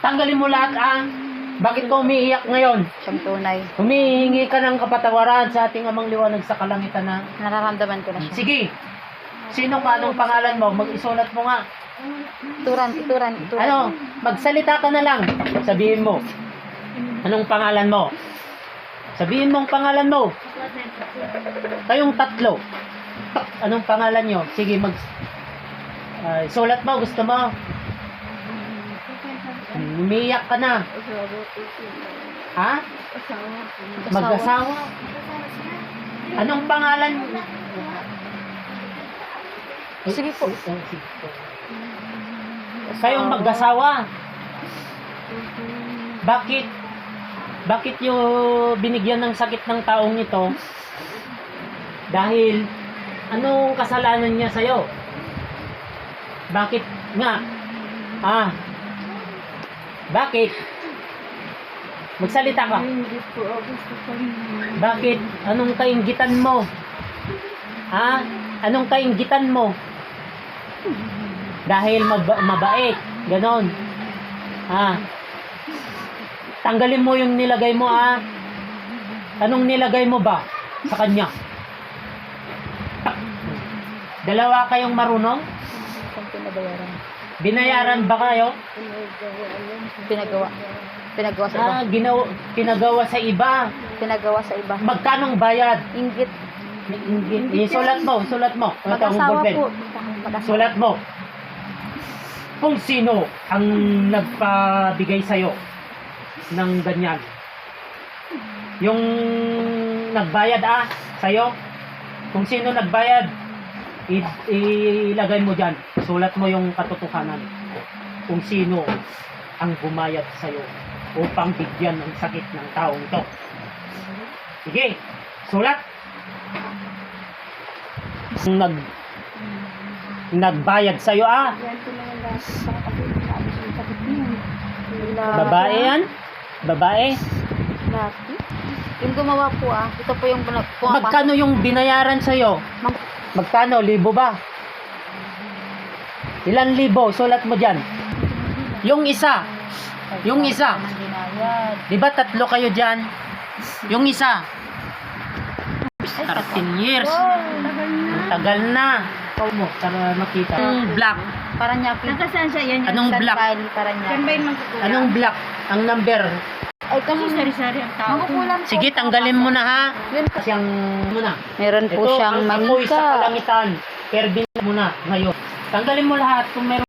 Tanggalin mo lahat, Bakit ka umiiyak ngayon? Siyang tunay. Humihingi ka ng kapatawaran sa ating amang liwanag sa kalangitan na. Nararamdaman ko na siya. Sige. Sino ka? Anong pangalan mo? Mag-isulat mo nga. Ituran. Ano? Magsalita ka na lang. Sabihin mo. Anong pangalan mo? Sabihin mo ang pangalan mo. Kayong tatlo. Anong pangalan nyo? Sige, sulat mo. Gusto mo? Umiiyak ka na. Ha? Mag-asawa? Anong pangalan? Sige po. Kayong mag-asawa? Bakit yung binigyan ng sakit ng taong ito? Dahil anong kasalanan niya sa'yo? Bakit nga? Bakit? Magsalita ka. Bakit? Anong kainggitan mo? Anong kainggitan mo? Dahil mabait. Ganon. Tanggalin mo yung nilagay mo, Anong nilagay mo ba sa kanya? Dalawa kayong marunong? Binayaran ba kayo? Pinagawa sa iba. Pinagawa sa iba. Pinagawa sa iba. Magkanong bayad? Inggit. Sulat mo. Mag-asawa po. Sulat mo. Kung sino ang nagpabigay sa'yo ng ganyan. Yung nagbayad sa'yo. Kung sino nagbayad, ilagay mo dyan. Sulat mo yung katotohanan. Kung sino ang bumayad sa'yo upang bigyan ng sakit ng taong ito. Sige, sulat. Nagbayad sa'yo, Babae yan? Babae? Yung gumawa po, ito po yung Magkano yung binayaran sa'yo? Magkano? Libo ba? Ilan libo? Sulat mo dyan. Yung isa. Di ba tatlo kayo dyan? Yung isa. 13 years. Tagal na. Para makita. Anong black? Paranaque. Nakasaan siya yan? Anong black? Paranaque. Yan ba yung magkukulang? Anong black? Ang number. Ay, kasi Sari-sari ang tao. magkukulang po. Sige, tanggalin mo na, Yun. Kasi ang muna. Meron po siyang Ito, ang apoy sa manika. kalangitan. Pervin mo na ngayon. Tanggalin mo lahat kung meron